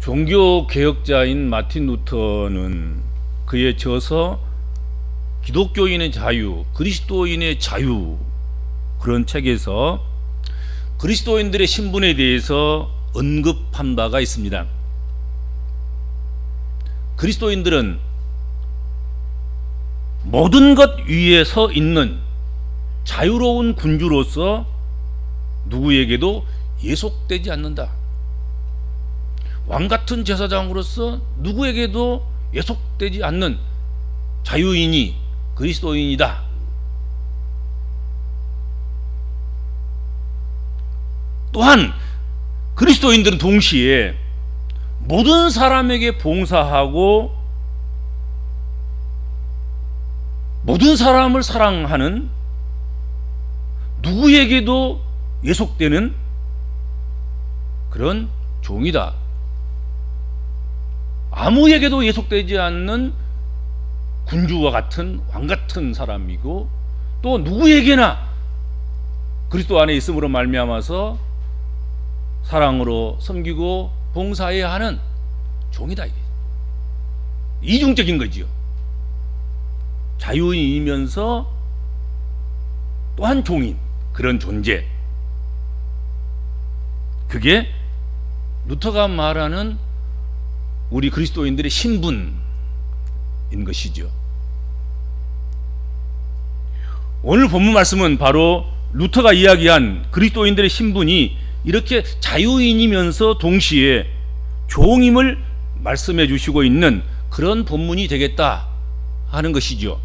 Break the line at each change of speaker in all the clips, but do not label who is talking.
종교 개혁자인 마틴 루터는 그의 저서 기독교인의 자유, 그리스도인의 자유, 그런 책에서 그리스도인들의 신분에 대해서 언급한 바가 있습니다. 그리스도인들은 모든 것 위에 서 있는 자유로운 군주로서 누구에게도 예속되지 않는다. 왕같은 제사장으로서 누구에게도 예속되지 않는 자유인이 그리스도인이다. 또한 그리스도인들은 동시에 모든 사람에게 봉사하고 모든 사람을 사랑하는, 누구에게도 예속되는 그런 종이다. 아무에게도 예속되지 않는 군주와 같은 왕 같은 사람이고, 또 누구에게나 그리스도 안에 있음으로 말미암아서 사랑으로 섬기고 봉사해야 하는 종이다. 이게 이중적인 거지요. 자유인이면서 또한 종인 그런 존재. 그게 루터가 말하는 우리 그리스도인들의 신분인 것이죠. 오늘 본문 말씀은 바로 루터가 이야기한 그리스도인들의 신분이 이렇게 자유인이면서 동시에 종임을 말씀해 주시고 있는 그런 본문이 되겠다 하는 것이죠.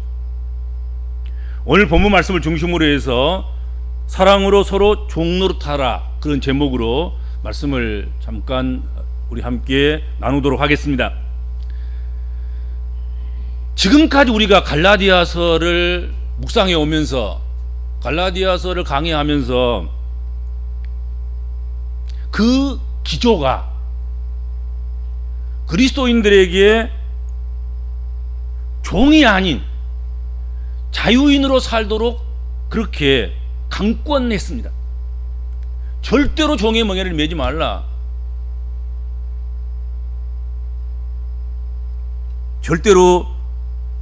오늘 본문 말씀을 중심으로 해서 사랑으로 서로 종노릇하라, 그런 제목으로 말씀을 잠깐 우리 함께 나누도록 하겠습니다. 지금까지 우리가 갈라디아서를 묵상해 오면서, 갈라디아서를 강의하면서 그 기조가 그리스도인들에게 종이 아닌 자유인으로 살도록 그렇게 강권했습니다. 절대로 종의 멍에를 매지 말라. 절대로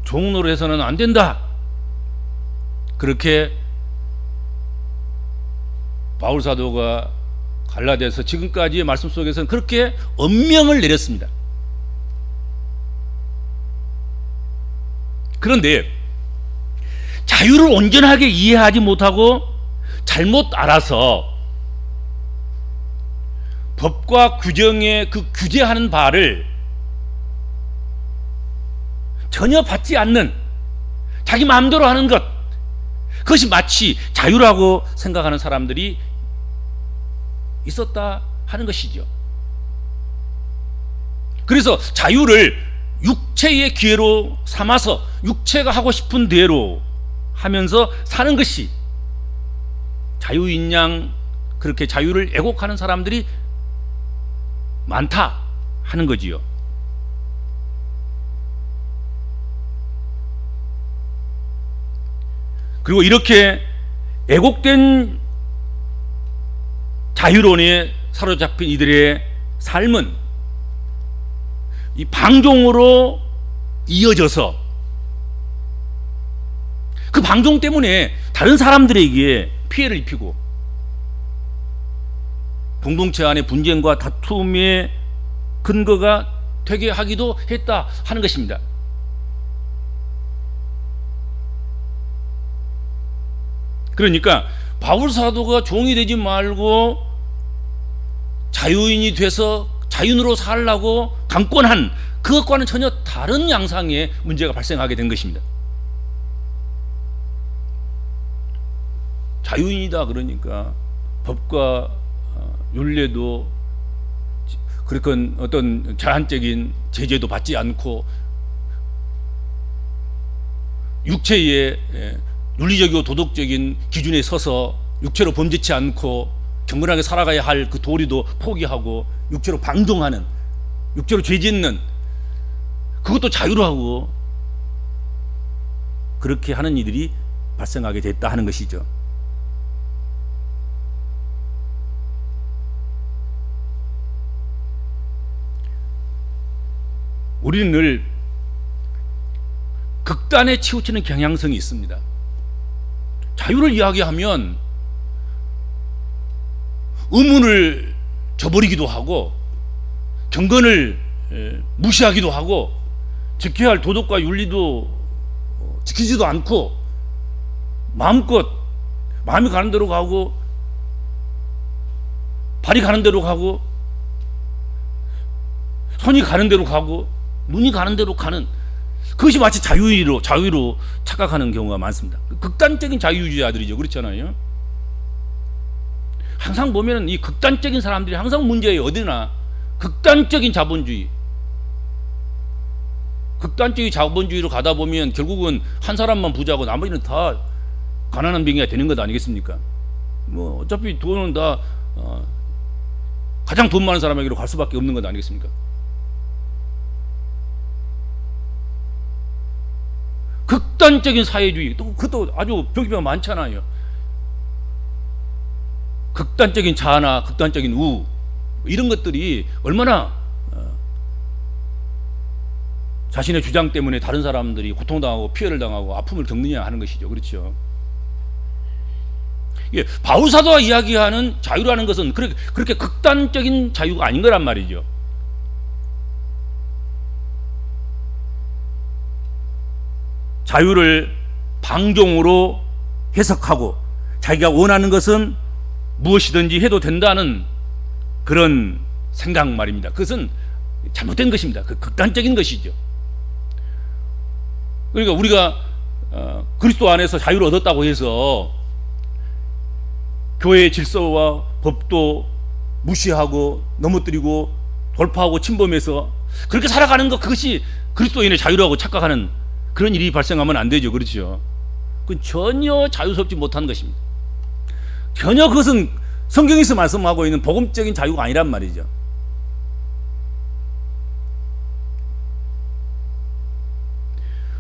종노릇 해서는 안 된다. 그렇게 바울 사도가 갈라디아서 지금까지의 말씀 속에서는 그렇게 엄명을 내렸습니다. 그런데 자유를 온전하게 이해하지 못하고 잘못 알아서 법과 규정에 그 규제하는 바를 전혀 받지 않는 자기 마음대로 하는 것, 그것이 마치 자유라고 생각하는 사람들이 있었다 하는 것이죠. 그래서 자유를 육체의 기회로 삼아서 육체가 하고 싶은 대로 하면서 사는 것이 자유인 양, 그렇게 자유를 애곡하는 사람들이 많다 하는 거지요. 그리고 이렇게 애곡된 자유론에 사로잡힌 이들의 삶은 이 방종으로 이어져서 그 방종 때문에 다른 사람들에게 피해를 입히고 공동체 안의 분쟁과 다툼의 근거가 되게 하기도 했다 하는 것입니다. 그러니까 바울 사도가 종이 되지 말고 자유인이 돼서 자유인으로 살라고 강권한 그것과는 전혀 다른 양상의 문제가 발생하게 된 것입니다. 자유인이다 그러니까 법과 율례도 그렇건 어떤 제한적인 제재도 받지 않고 육체의 윤리적이고 도덕적인 기준에 서서 육체로 범죄치 않고 경건하게 살아가야 할 그 도리도 포기하고 육체로 방종하는, 육체로 죄짓는, 그것도 자유로 하고 그렇게 하는 이들이 발생하게 됐다 하는 것이죠. 우리는 늘 극단에 치우치는 경향성이 있습니다. 자유를 이야기하면 의문을 저버리기도 하고 경건을 무시하기도 하고 지켜야 할 도덕과 윤리도 지키지도 않고 마음껏 마음이 가는 대로 가고 발이 가는 대로 가고 손이 가는 대로 가고 눈이 가는 대로 가는, 그것이 마치 자유로 착각하는 경우가 많습니다. 극단적인 자유주의자들이죠. 그렇잖아요. 항상 보면은 이 극단적인 사람들이 항상 문제예요. 어디나 극단적인 자본주의로 가다 보면 결국은 한 사람만 부자고 나머지는 다 가난한 병이가 되는 것 아니겠습니까? 뭐 어차피 돈은 다 가장 돈 많은 사람에게로 갈 수밖에 없는 것 아니겠습니까? 극단적인 사회주의, 또 그것도 아주 별개가 많잖아요. 극단적인 자아나 극단적인 우, 이런 것들이 얼마나 자신의 주장 때문에 다른 사람들이 고통당하고 피해를 당하고 아픔을 겪느냐 하는 것이죠. 그렇죠. 예, 바울 사도가 이야기하는 자유라는 것은 그렇게 극단적인 자유가 아닌 거란 말이죠. 자유를 방종으로 해석하고 자기가 원하는 것은 무엇이든지 해도 된다는 그런 생각 말입니다. 그것은 잘못된 것입니다. 그 극단적인 것이죠. 그러니까 우리가 그리스도 안에서 자유를 얻었다고 해서 교회의 질서와 법도 무시하고 넘어뜨리고 돌파하고 침범해서 그렇게 살아가는 것, 그것이 그리스도인의 자유라고 착각하는 그런 일이 발생하면 안 되죠. 그렇죠. 그건 전혀 자유스럽지 못한 것입니다. 전혀 그것은 성경에서 말씀하고 있는 복음적인 자유가 아니란 말이죠.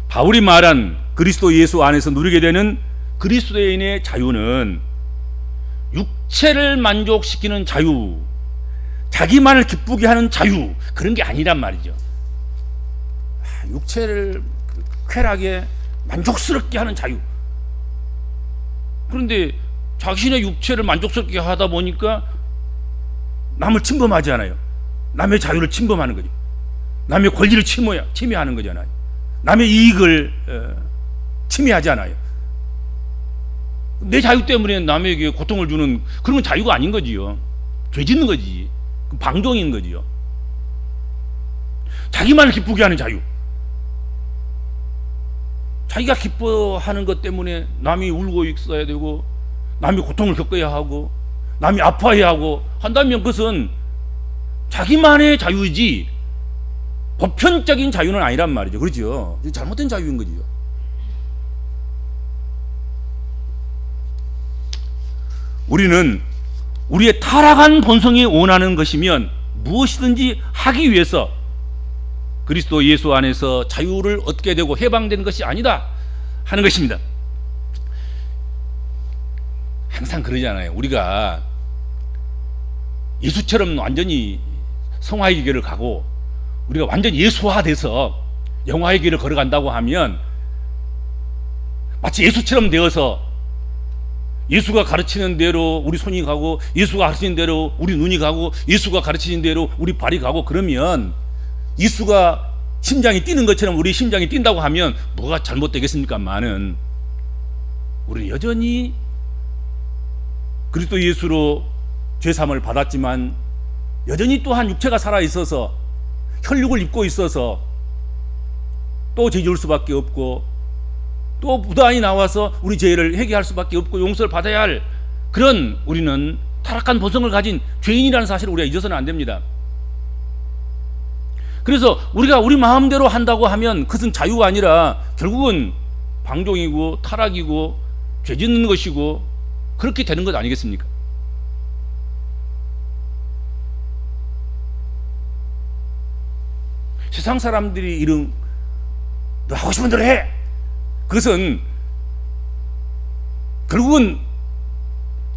바울이 말한 그리스도 예수 안에서 누리게 되는 그리스도인의 자유는 육체를 만족시키는 자유, 자기만을 기쁘게 하는 자유, 그런 게 아니란 말이죠. 육체를 쾌락에 만족스럽게 하는 자유. 그런데 자신의 육체를 만족스럽게 하다 보니까 남을 침범하지 않아요. 남의 자유를 침범하는 거죠. 남의 권리를 침해하는 거잖아요. 남의 이익을 침해하지 않아요. 내 자유 때문에 남에게 고통을 주는 그런 건 자유가 아닌 거지요. 죄 짓는 거지. 방종인 거지요. 자기만을 기쁘게 하는 자유. 자기가 기뻐하는 것 때문에 남이 울고 있어야 되고 남이 고통을 겪어야 하고 남이 아파해야 하고 한다면 그것은 자기만의 자유이지 보편적인 자유는 아니란 말이죠. 그렇죠? 잘못된 자유인 거죠. 우리는 우리의 타락한 본성이 원하는 것이면 무엇이든지 하기 위해서 그리스도 예수 안에서 자유를 얻게 되고 해방되는 것이 아니다 하는 것입니다. 항상 그러잖아요. 우리가 예수처럼 완전히 성화의 길을 가고 우리가 완전히 예수화돼서 영화의 길을 걸어간다고 하면 마치 예수처럼 되어서 예수가 가르치는 대로 우리 손이 가고 예수가 가르치는 대로 우리 눈이 가고 예수가 가르치는 대로 우리 발이 가고, 그러면 예수가 심장이 뛰는 것처럼 우리 심장이 뛴다고 하면 뭐가 잘못되겠습니까만은 우리는 여전히 그리스도 예수로 죄사함을 받았지만 여전히 또한 육체가 살아있어서 혈육을 입고 있어서 또 죄 지을 수밖에 없고 또 무단히 나와서 우리 죄를 회개할 수밖에 없고 용서를 받아야 할 그런, 우리는 타락한 본성을 가진 죄인이라는 사실을 우리가 잊어서는 안 됩니다. 그래서 우리가 우리 마음대로 한다고 하면 그것은 자유가 아니라 결국은 방종이고 타락이고 죄 짓는 것이고 그렇게 되는 것 아니겠습니까? 세상 사람들이 이런 너 하고 싶은 대로 해, 그것은 결국은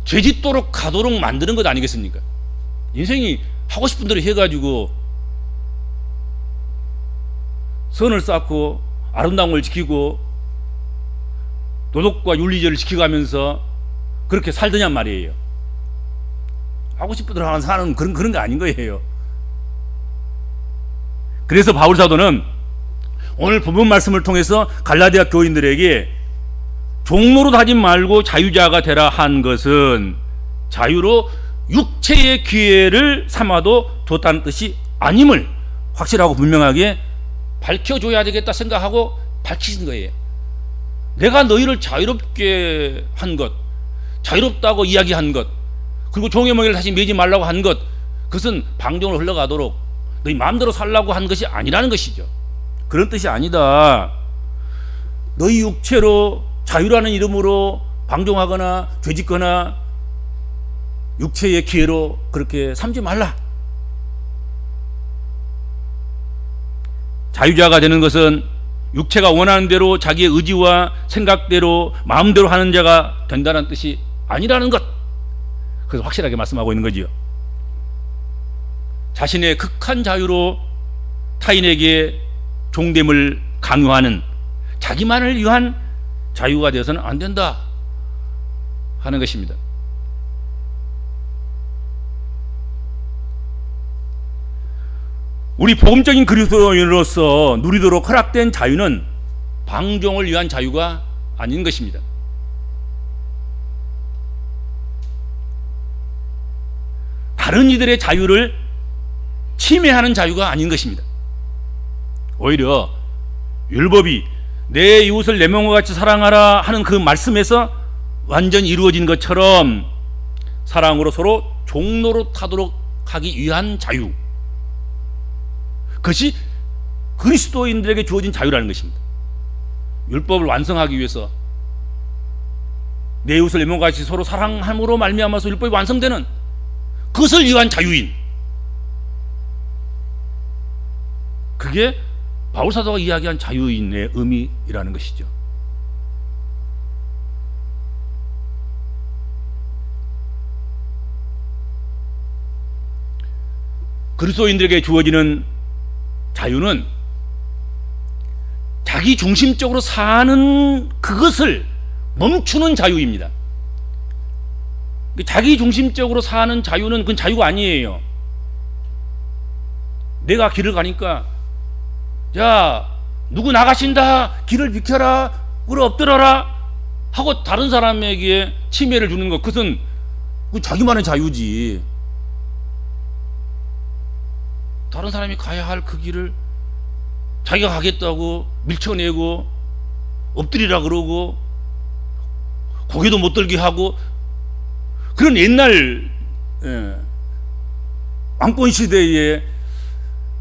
죄짓도록 가도록 만드는 것 아니겠습니까? 인생이 하고 싶은 대로 해가지고 선을 쌓고 아름다움을 지키고 도덕과 윤리제를 지켜가면서 그렇게 살더냔 말이에요. 하고 싶은 대로 하는 사는 그런 게 아닌 거예요. 그래서 바울 사도는 오늘 본문 말씀을 통해서 갈라디아 교인들에게 종로로 다지 말고 자유자가 되라 한 것은 자유로 육체의 기회를 삼아도 좋다는 뜻이 아님을 확실하고 분명하게 밝혀줘야 되겠다 생각하고 밝히신 거예요. 내가 너희를 자유롭게 한 것, 자유롭다고 이야기한 것, 그리고 종의 멍에를 다시 매지 말라고 한 것, 그것은 방종으로 흘러가도록 너희 마음대로 살라고 한 것이 아니라는 것이죠. 그런 뜻이 아니다. 너희 육체로 자유라는 이름으로 방종하거나 죄짓거나 육체의 기회로 그렇게 삼지 말라. 자유자가 되는 것은 육체가 원하는 대로 자기의 의지와 생각대로 마음대로 하는 자가 된다는 뜻이 아니라는 것. 그래서 확실하게 말씀하고 있는 거지요. 자신의 극한 자유로 타인에게 종됨을 강요하는 자기만을 위한 자유가 되어서는 안 된다 하는 것입니다. 우리 복음적인 그리스도인으로서 누리도록 허락된 자유는 방종을 위한 자유가 아닌 것입니다. 다른 이들의 자유를 침해하는 자유가 아닌 것입니다. 오히려 율법이 내 이웃을 내 몸과 같이 사랑하라 하는 그 말씀에서 완전히 이루어진 것처럼 사랑으로 서로 종로로 타도록 하기 위한 자유, 그것이 그리스도인들에게 주어진 자유라는 것입니다. 율법을 완성하기 위해서 내 이웃을 내 몸과 같이 서로 사랑함으로 말미암아서 율법이 완성되는 그것을 위한 자유인, 그게 바울 사도가 이야기한 자유인의 의미라는 것이죠. 그리스도인들에게 주어지는 자유는 자기 중심적으로 사는 그것을 멈추는 자유입니다. 자기 중심적으로 사는 자유는 그건 자유가 아니에요. 내가 길을 가니까 야 누구 나가신다, 길을 비켜라, 꿇어 엎드려라 하고 다른 사람에게 침해를 주는 것, 그것은 자기만의 자유지. 다른 사람이 가야 할 그 길을 자기가 가겠다고 밀쳐내고 엎드리라 그러고 고개도 못 들게 하고, 그런 옛날 왕권 시대에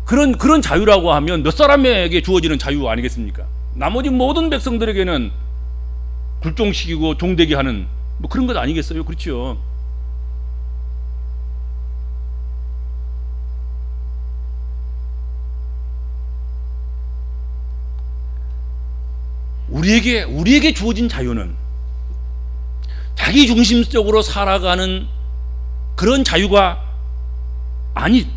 그런 자유라고 하면 몇 사람에게 주어지는 자유 아니겠습니까? 나머지 모든 백성들에게는 굴종시키고 종되게 하는 뭐 그런 것 아니겠어요? 그렇죠? 우리에게 주어진 자유는 자기 중심적으로 살아가는 그런 자유가 아닌,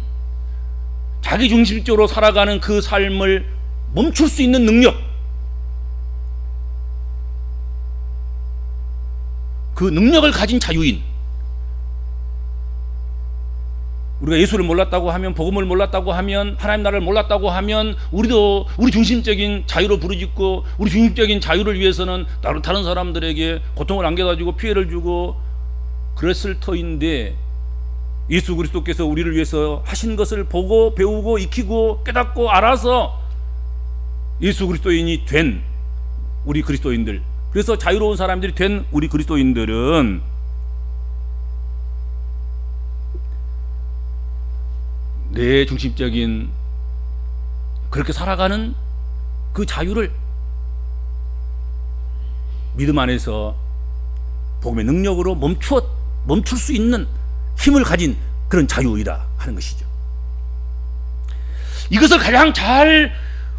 자기 중심적으로 살아가는 그 삶을 멈출 수 있는 능력, 그 능력을 가진 자유인. 우리가 예수를 몰랐다고 하면, 복음을 몰랐다고 하면, 하나님 나라를 몰랐다고 하면 우리도 우리 중심적인 자유로 부르짖고 우리 중심적인 자유를 위해서는 다른 사람들에게 고통을 안겨가지고 피해를 주고 그랬을 터인데, 예수 그리스도께서 우리를 위해서 하신 것을 보고 배우고 익히고 깨닫고 알아서 예수 그리스도인이 된 우리 그리스도인들, 그래서 자유로운 사람들이 된 우리 그리스도인들은 내 중심적인 그렇게 살아가는 그 자유를 믿음 안에서 복음의 능력으로 멈출 수 있는 힘을 가진 그런 자유이다 하는 것이죠. 이것을 가장 잘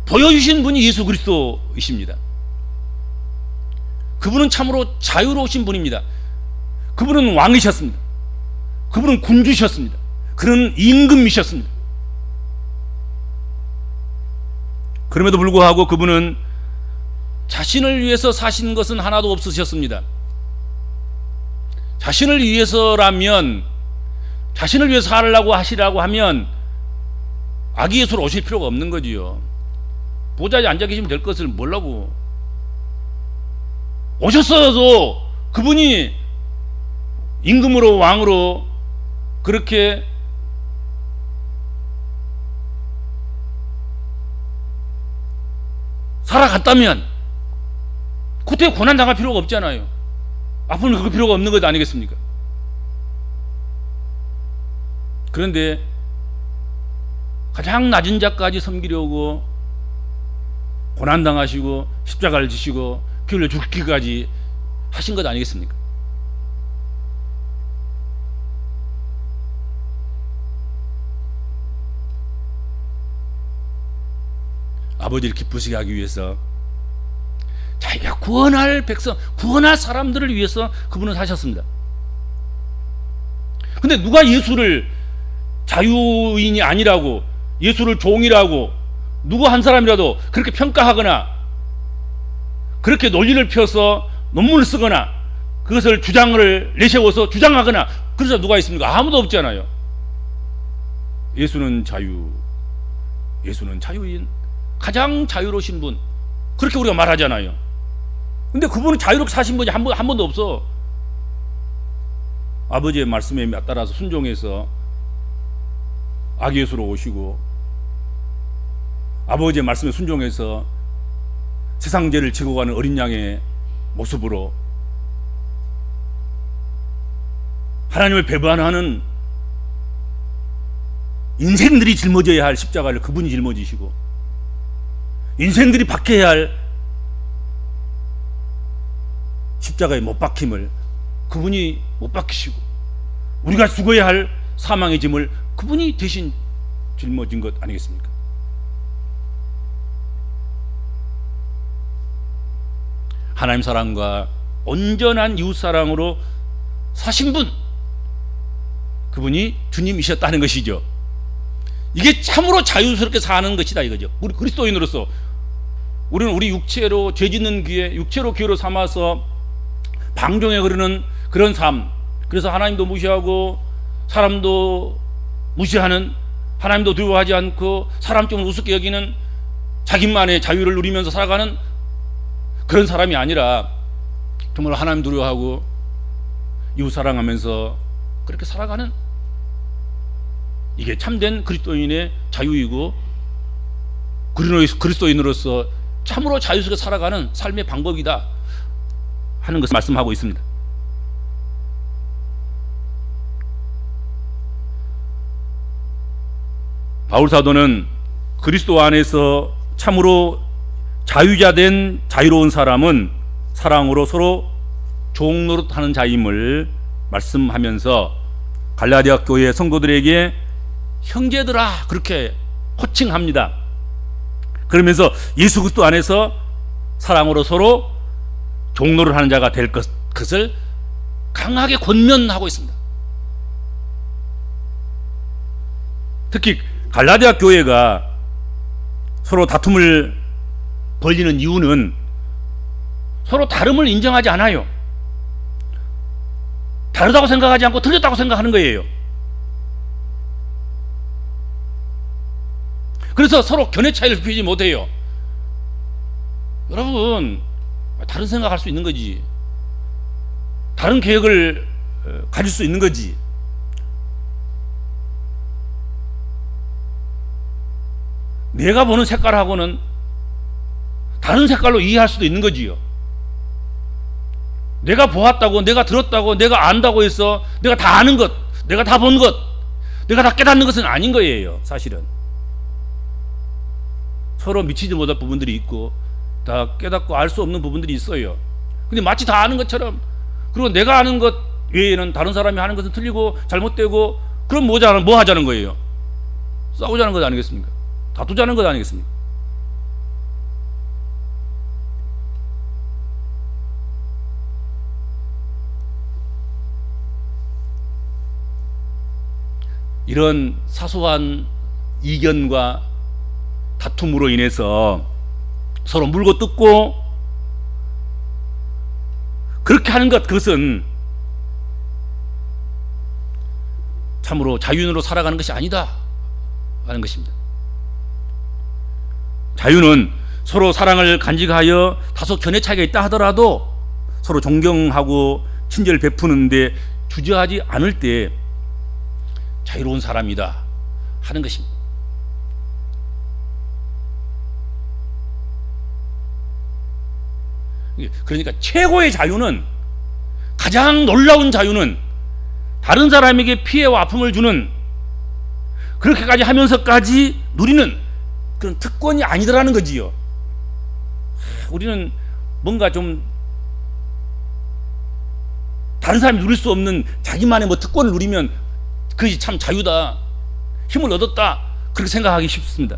보여주신 분이 예수 그리스도이십니다. 그분은 참으로 자유로우신 분입니다. 그분은 왕이셨습니다. 그분은 군주셨습니다. 그는 임금이셨습니다. 그럼에도 불구하고 그분은 자신을 위해서 사신 것은 하나도 없으셨습니다. 자신을 위해서라면, 자신을 위해서 살라고 하시라고 하면 아기 예수로 오실 필요가 없는 거지요. 보좌에 앉아 계시면 될 것을 뭐라고. 오셨어도 그분이 임금으로 왕으로 그렇게 살아갔다면 그때 고난당할 필요가 없잖아요. 앞으로는 그럴 필요가 없는 것 아니겠습니까? 그런데 가장 낮은 자까지 섬기려고 고난당하시고 십자가를 지시고 피 흘려 죽기까지 하신 것 아니겠습니까? 아버지를 기쁘시게 하기 위해서, 자기가 구원할 백성, 구원할 사람들을 위해서 그분은 사셨습니다. 근데 누가 예수를 자유인이 아니라고, 예수를 종이라고 누구 한 사람이라도 그렇게 평가하거나 그렇게 논리를 펴서 논문을 쓰거나 그것을 주장을 내세워서 주장하거나 그런 사람 누가 있습니까? 아무도 없잖아요. 예수는 자유, 예수는 자유인, 가장 자유로우신 분, 그렇게 우리가 말하잖아요. 근데 그분은 자유롭게 사신 분이 한 번도 없어. 아버지의 말씀에 따라서 순종해서 아기 예수로 오시고, 아버지의 말씀에 순종해서 세상 죄를 지고 가는 어린 양의 모습으로 하나님을 배반하는 인생들이 짊어져야 할 십자가를 그분이 짊어지시고, 인생들이 박해야 할 십자가에 못 박힘을 그분이 못 박히시고, 우리가 죽어야 할 사망의 짐을 그분이 대신 짊어진 것 아니겠습니까? 하나님 사랑과 온전한 이웃 사랑으로 사신 분, 그분이 주님이셨다는 것이죠. 이게 참으로 자유스럽게 사는 것이다 이거죠. 우리 그리스도인으로서 우리는 우리 육체로 죄짓는 기회, 육체로 기회로 삼아서 방종에 흐르는 그런 삶, 그래서 하나님도 무시하고 사람도 무시하는, 하나님도 두려워하지 않고 사람 좀 우습게 여기는, 자기만의 자유를 누리면서 살아가는 그런 사람이 아니라 정말 하나님 두려워하고 이웃 사랑하면서 그렇게 살아가는, 이게 참된 그리스도인의 자유이고 그리스도인으로서 참으로 자유스럽게 살아가는 삶의 방법이다 하는 것을 말씀하고 있습니다. 바울 사도는 그리스도 안에서 참으로 자유자 된 자유로운 사람은 사랑으로 서로 종노릇하는 자임을 말씀하면서 갈라디아 교회 성도들에게 형제들아 그렇게 호칭합니다. 그러면서 예수 그리스도 안에서 사랑으로 서로 종노를 하는 자가 될 것을 강하게 권면하고 있습니다. 특히 갈라디아 교회가 서로 다툼을 벌이는 이유는 서로 다름을 인정하지 않아요. 다르다고 생각하지 않고 틀렸다고 생각하는 거예요. 그래서 서로 견해 차이를 좁히지 못해요. 여러분, 다른 생각할 수 있는 거지. 다른 계획을 가질 수 있는 거지. 내가 보는 색깔하고는 다른 색깔로 이해할 수도 있는 거지요. 내가 보았다고, 내가 들었다고, 내가 안다고 해서 내가 다 아는 것, 내가 다 본 것, 내가 다 깨닫는 것은 아닌 거예요. 사실은 서로 미치지 못할 부분들이 있고 다 깨닫고 알 수 없는 부분들이 있어요. 근데 마치 다 아는 것처럼, 그리고 내가 아는 것 외에는 다른 사람이 하는 것은 틀리고 잘못되고, 그럼 뭐 하자는 거예요? 싸우자는 것 아니겠습니까? 다투자는 것 아니겠습니까? 이런 사소한 이견과 다툼으로 인해서 서로 물고 뜯고 그렇게 하는 것, 그것은 참으로 자유인으로 살아가는 것이 아니다 하는 것입니다. 자유는 서로 사랑을 간직하여 다소 견해 차이가 있다 하더라도 서로 존경하고 친절을 베푸는데 주저하지 않을 때 자유로운 사람이다 하는 것입니다. 그러니까 최고의 자유는, 가장 놀라운 자유는 다른 사람에게 피해와 아픔을 주는, 그렇게까지 하면서까지 누리는 그런 특권이 아니더라는 거지요. 우리는 뭔가 좀 다른 사람이 누릴 수 없는 자기만의 뭐 특권을 누리면 그것이 참 자유다, 힘을 얻었다, 그렇게 생각하기 쉽습니다.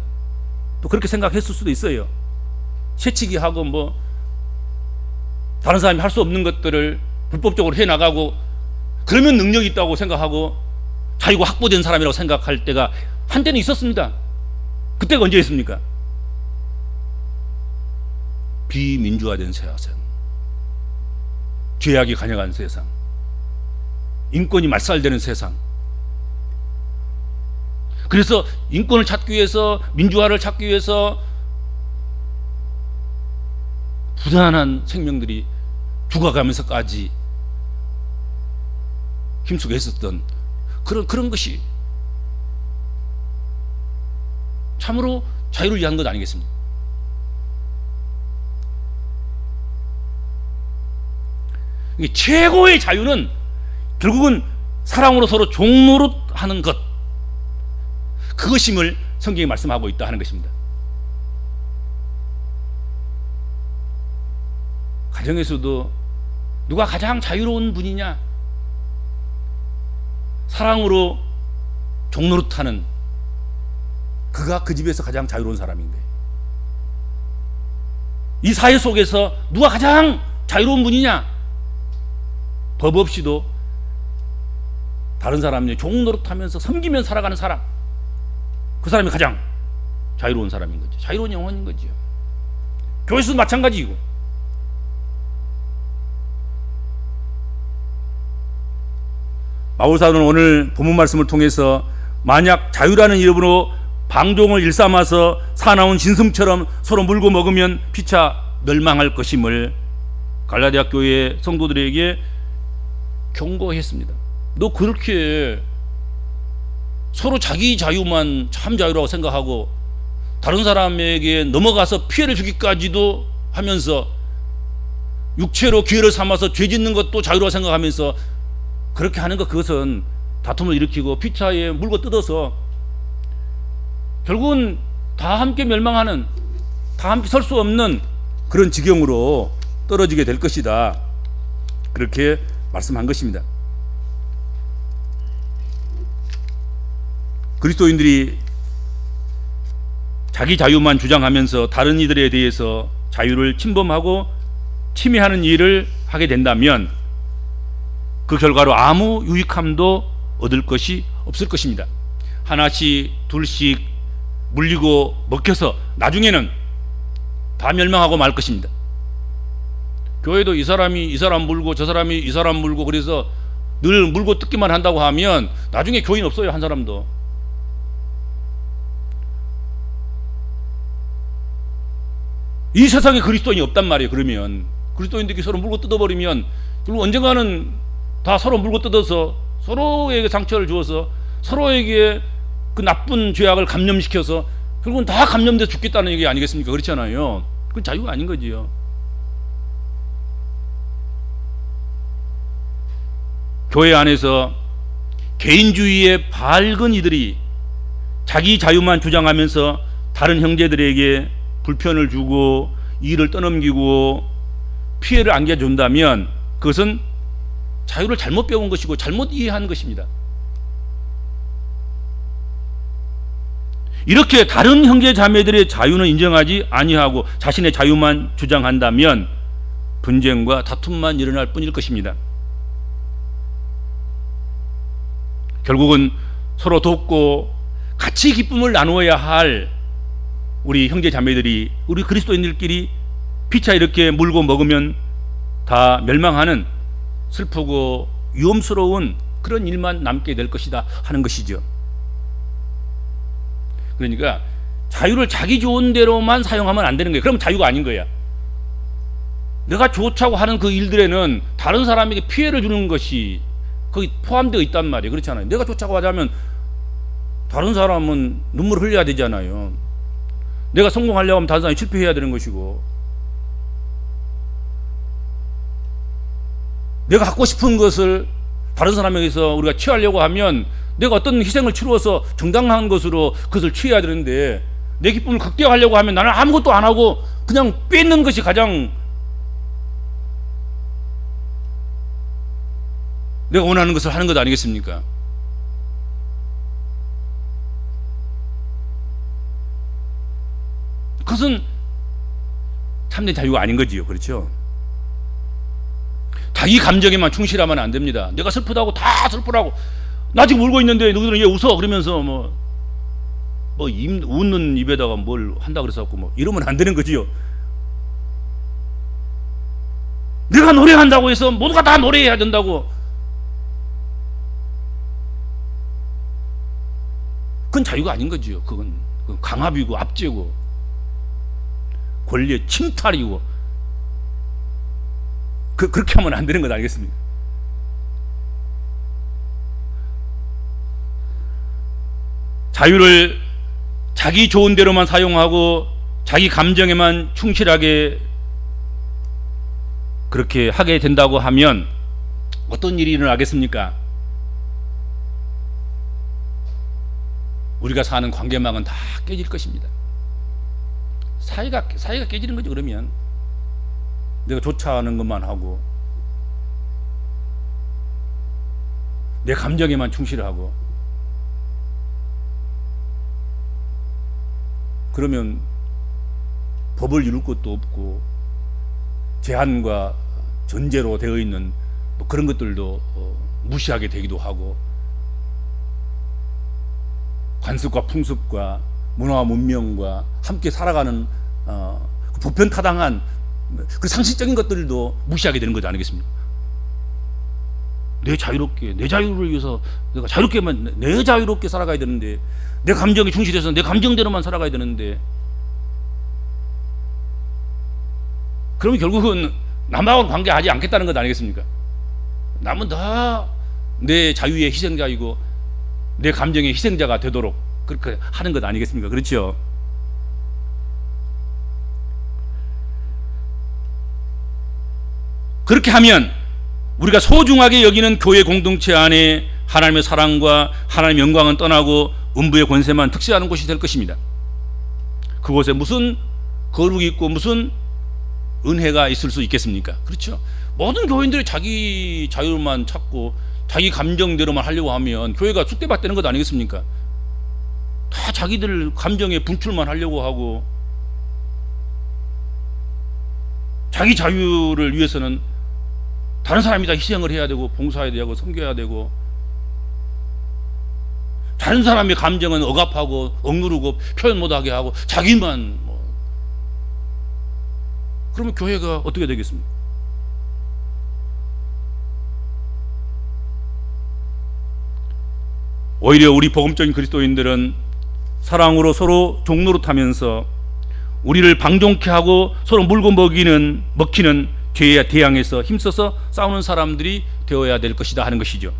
또 그렇게 생각했을 수도 있어요. 새치기 하고 뭐 다른 사람이 할 수 없는 것들을 불법적으로 해나가고 그러면 능력이 있다고 생각하고 자유가 확보된 사람이라고 생각할 때가 한때는 있었습니다. 그때가 언제였습니까? 비민주화된 세상, 죄악이 관영한 세상, 인권이 말살되는 세상. 그래서 인권을 찾기 위해서, 민주화를 찾기 위해서 부단한 생명들이 죽어가면서까지 힘쓰고 했었던 그런 것이 참으로 자유를 위한 것 아니겠습니까? 최고의 자유는 결국은 사랑으로 서로 종노릇하는 것, 그것임을 성경이 말씀하고 있다 하는 것입니다. 가정에서도 누가 가장 자유로운 분이냐? 사랑으로 종노릇하는 그가 그 집에서 가장 자유로운 사람인 거예요. 이 사회 속에서 누가 가장 자유로운 분이냐? 법 없이도 다른 사람을 종노릇하면서 섬기며 살아가는 사람, 그 사람이 가장 자유로운 사람인 거죠. 자유로운 영혼인 거죠. 교회에서도 마찬가지이고. 바울사도는 오늘 본문 말씀을 통해서 만약 자유라는 이름으로 방종을 일삼아서 사나운 진승처럼 서로 물고 먹으면 피차 멸망할 것임을 갈라디아 교회 성도들에게 경고했습니다. 너 그렇게 서로 자기 자유만 참 자유라고 생각하고 다른 사람에게 넘어가서 피해를 주기까지도 하면서 육체로 기회를 삼아서 죄 짓는 것도 자유라고 생각하면서 그렇게 하는 것, 그것은 다툼을 일으키고 피차에 물고 뜯어서 결국은 다 함께 멸망하는, 다 함께 설 수 없는 그런 지경으로 떨어지게 될 것이다, 그렇게 말씀한 것입니다. 그리스도인들이 자기 자유만 주장하면서 다른 이들에 대해서 자유를 침범하고 침해하는 일을 하게 된다면 그 결과로 아무 유익함도 얻을 것이 없을 것입니다. 하나씩 둘씩 물리고 먹혀서 나중에는 다 멸망하고 말 것입니다. 교회도 이 사람이 이 사람 물고 저 사람이 이 사람 물고 그래서 늘 물고 뜯기만 한다고 하면 나중에 교인 없어요, 한 사람도. 이 세상에 그리스도인이 없단 말이에요. 그러면 그리스도인들이 서로 물고 뜯어버리면 결국 언젠가는 다 서로 물고 뜯어서 서로에게 상처를 주어서 서로에게 그 나쁜 죄악을 감염시켜서 결국은 다 감염돼서 죽겠다는 얘기 아니겠습니까? 그렇잖아요. 그건 자유가 아닌 거지요. 교회 안에서 개인주의의 밝은 이들이 자기 자유만 주장하면서 다른 형제들에게 불편을 주고 일을 떠넘기고 피해를 안겨준다면 그것은 자유를 잘못 배운 것이고 잘못 이해한 것입니다. 이렇게 다른 형제 자매들의 자유는 인정하지 아니하고 자신의 자유만 주장한다면 분쟁과 다툼만 일어날 뿐일 것입니다. 결국은 서로 돕고 같이 기쁨을 나누어야 할 우리 형제 자매들이, 우리 그리스도인들끼리 피차 이렇게 물고 먹으면 다 멸망하는 슬프고 위험스러운 그런 일만 남게 될 것이다 하는 것이죠. 그러니까 자유를 자기 좋은 대로만 사용하면 안 되는 거예요. 그럼 자유가 아닌 거야. 내가 좋자고 하는 그 일들에는 다른 사람에게 피해를 주는 것이 거기 포함되어 있단 말이에요. 그렇잖아요. 내가 좋자고 하자면 다른 사람은 눈물 흘려야 되잖아요. 내가 성공하려고 하면 다른 사람이 실패해야 되는 것이고, 내가 갖고 싶은 것을 다른 사람에게서 우리가 취하려고 하면 내가 어떤 희생을 치루어서 정당한 것으로 그것을 취해야 되는데, 내 기쁨을 극대화하려고 하면 나는 아무것도 안 하고 그냥 뺏는 것이 가장 내가 원하는 것을 하는 것 아니겠습니까? 그것은 참된 자유가 아닌 거지요. 그렇죠? 자기 감정에만 충실하면 안 됩니다. 내가 슬프다고 다 슬프라고, 나 지금 울고 있는데 너희들은 왜 웃어? 그러면서 웃는 입에다가 뭘 한다 그래서갖고 이러면 안 되는 거지요. 내가 노래한다고 해서 모두가 다 노래해야 된다고, 그건 자유가 아닌 거지요. 그건 강압이고 압제고 권리의 침탈이고, 그렇게 하면 안 되는 것 아니겠습니까? 자유를 자기 좋은 대로만 사용하고 자기 감정에만 충실하게 그렇게 하게 된다고 하면 어떤 일이 일어나겠습니까? 우리가 사는 관계망은 다 깨질 것입니다. 사이가 깨지는 거죠. 그러면 내가 좋자는 것만 하고 내 감정에만 충실하고, 그러면 법을 이룰 것도 없고 제한과 전제로 되어 있는 그런 것들도 무시하게 되기도 하고, 관습과 풍습과 문화와 문명과 함께 살아가는 보편타당한 그 상식적인 것들도 무시하게 되는 것 아니겠습니까? 내 자유를 위해서 내가 내 자유롭게 살아가야 되는데, 내 감정에 충실해서 내 감정대로만 살아가야 되는데, 그러면 결국은 남하고는 관계하지 않겠다는 것 아니겠습니까? 남은 다 내 자유의 희생자이고 내 감정의 희생자가 되도록 그렇게 하는 것 아니겠습니까? 그렇죠? 그렇게 하면 우리가 소중하게 여기는 교회 공동체 안에 하나님의 사랑과 하나님의 영광은 떠나고 음부의 권세만 특세하는 곳이 될 것입니다. 그곳에 무슨 거룩이 있고 무슨 은혜가 있을 수 있겠습니까? 그렇죠? 모든 교인들이 자기 자유만 찾고 자기 감정대로만 하려고 하면 교회가 쑥대밭 되는 것 아니겠습니까? 다 자기들 감정에 분출만 하려고 하고, 자기 자유를 위해서는 다른 사람이 다 희생을 해야 되고 봉사해야 되고 섬겨야 되고, 다른 사람의 감정은 억압하고 억누르고 표현 못하게 하고 자기만 그러면 교회가 어떻게 되겠습니까? 오히려 우리 복음적인 그리스도인들은 사랑으로 서로 종노릇하면서 우리를 방종케 하고 서로 물고 먹히는 죄에 대항해서 힘써서 싸우는 사람들이 되어야 될 것이다 하는 것이죠.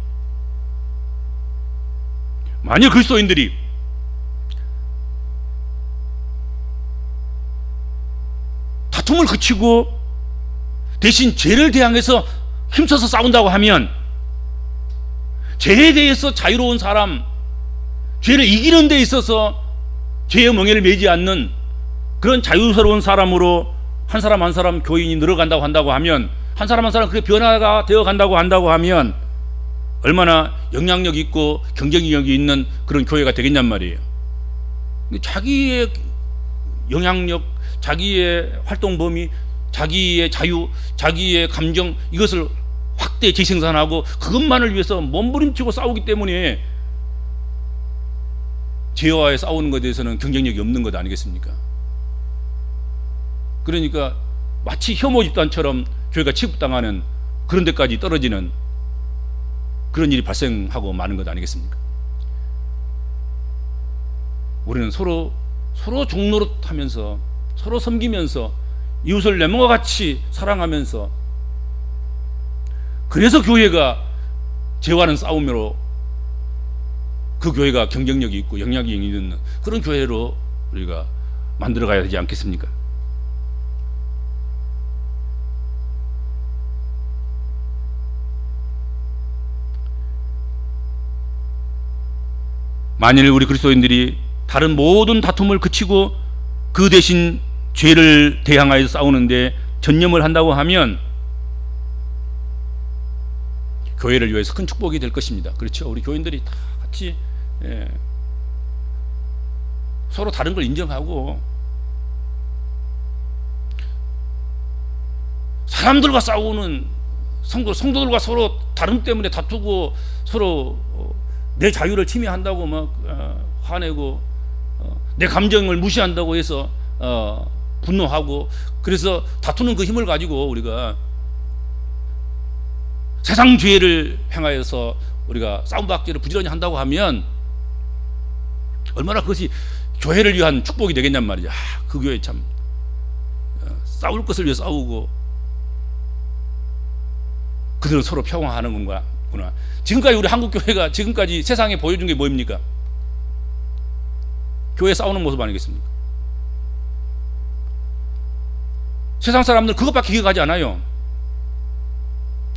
만약 그리스도인들이 다툼을 그치고 대신 죄를 대항해서 힘써서 싸운다고 하면, 죄에 대해서 자유로운 사람, 죄를 이기는 데 있어서 죄의 멍에를 매지 않는 그런 자유스러운 사람으로 한 사람 한 사람 교인이 늘어간다고 한다고 하면, 한 사람 한 사람 그게 변화가 되어 간다고 한다고 하면 얼마나 영향력 있고 경쟁력이 있는 그런 교회가 되겠냔 말이에요. 자기의 영향력, 자기의 활동 범위, 자기의 자유, 자기의 감정, 이것을 확대 재생산하고 그것만을 위해서 몸부림치고 싸우기 때문에 죄와의 싸우는 것에 대해서는 경쟁력이 없는 것 아니겠습니까? 그러니까 마치 혐오 집단처럼 교회가 취급당하는 그런 데까지 떨어지는 그런 일이 발생하고 마는 것 아니겠습니까? 우리는 서로 종노릇하면서 서로 섬기면서 이웃을 내 몸과 같이 사랑하면서, 그래서 교회가 죄와는 싸움으로 그 교회가 경쟁력이 있고 영향력이 있는 그런 교회로 우리가 만들어가야 되지 않겠습니까? 만일 우리 그리스도인들이 다른 모든 다툼을 그치고 그 대신 죄를 대항하여 싸우는데 전념을 한다고 하면 교회를 위해서 큰 축복이 될 것입니다. 그렇죠? 우리 교인들이 다 같이 서로 다른 걸 인정하고 사람들과 싸우는 성도들과 서로 다름 때문에 다투고 서로 내 자유를 침해한다고 막 화내고 내 감정을 무시한다고 해서 분노하고, 그래서 다투는 그 힘을 가지고 우리가 세상 죄를 행하여서 우리가 싸움박질을 부지런히 한다고 하면 얼마나 그것이 교회를 위한 축복이 되겠냔 말이죠. 그 교회 참 싸울 것을 위해 싸우고 그들은 서로 평화하는 건구나. 지금까지 우리 한국 교회가 지금까지 세상에 보여준 게 뭐입니까? 교회 싸우는 모습 아니겠습니까? 세상 사람들 그것밖에 기억하지 않아요.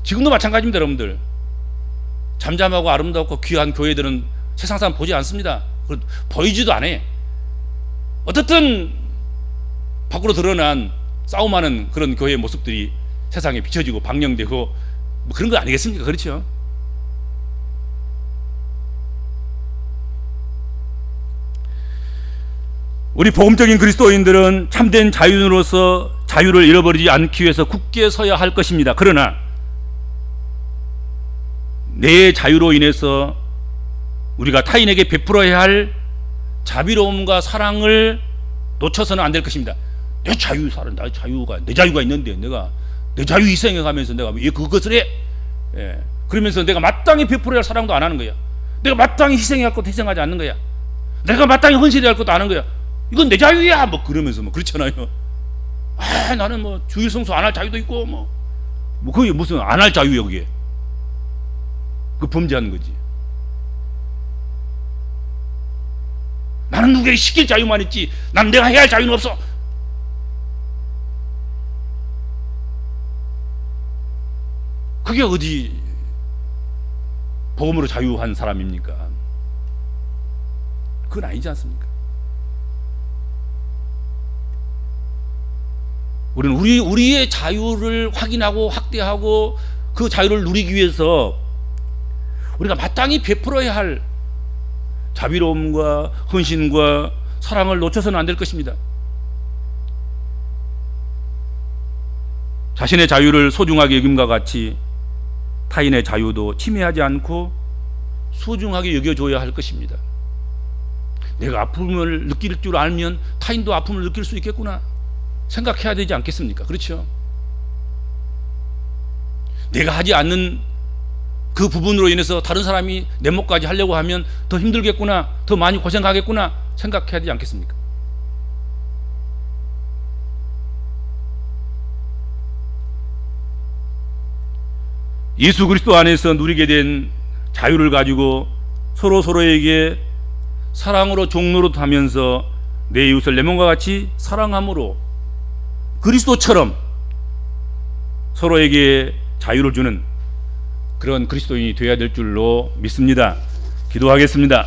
지금도 마찬가지입니다. 여러분들, 잠잠하고 아름답고 귀한 교회들은 세상 사람 보지 않습니다. 보이지도 않아요. 어떻든 밖으로 드러난 싸움하는 그런 교회의 모습들이 세상에 비춰지고 방영되고 뭐 그런 거 아니겠습니까? 그렇죠? 우리 복음적인 그리스도인들은 참된 자유인으로서 자유를 잃어버리지 않기 위해서 굳게 서야 할 것입니다. 그러나 내 자유로 인해서 우리가 타인에게 베풀어야 할 자비로움과 사랑을 놓쳐서는 안 될 것입니다. 내 자유가 있는데 내가 내 자유 희생해가면서 내가 왜 그것을 해? 그러면서 내가 마땅히 베풀어야 할 사랑도 안 하는 거야. 내가 마땅히 희생해야 할 것도 희생하지 않는 거야. 내가 마땅히 헌신해야 할 것도 안 하는 거야. 이건 내 자유야. 뭐 그러면서 뭐 그렇잖아요. 나는 뭐 주일 성수 안 할 자유도 있고 뭐 그게 무슨 안 할 자유야 그게. 그 범죄하는 거지. 나는 누구에게 시킬 자유만 있지 난 내가 해야 할 자유는 없어. 그게 어디 복음으로 자유한 사람입니까? 그건 아니지 않습니까? 우리는 우리의 자유를 확인하고 확대하고 그 자유를 누리기 위해서 우리가 마땅히 베풀어야 할 자비로움과 헌신과 사랑을 놓쳐서는 안 될 것입니다. 자신의 자유를 소중하게 여김과 같이 타인의 자유도 침해하지 않고 소중하게 여겨줘야 할 것입니다. 내가 아픔을 느낄 줄 알면 타인도 아픔을 느낄 수 있겠구나 생각해야 되지 않겠습니까? 그렇죠? 내가 하지 않는 그 부분으로 인해서 다른 사람이 내 몫까지 하려고 하면 더 힘들겠구나, 더 많이 고생하겠구나 생각해야 되지 않겠습니까? 예수 그리스도 안에서 누리게 된 자유를 가지고 서로에게 사랑으로 종노릇하면서 내 이웃을 내 몸과 같이 사랑함으로 그리스도처럼 서로에게 자유를 주는 그런 그리스도인이 되어야 될 줄로 믿습니다. 기도하겠습니다.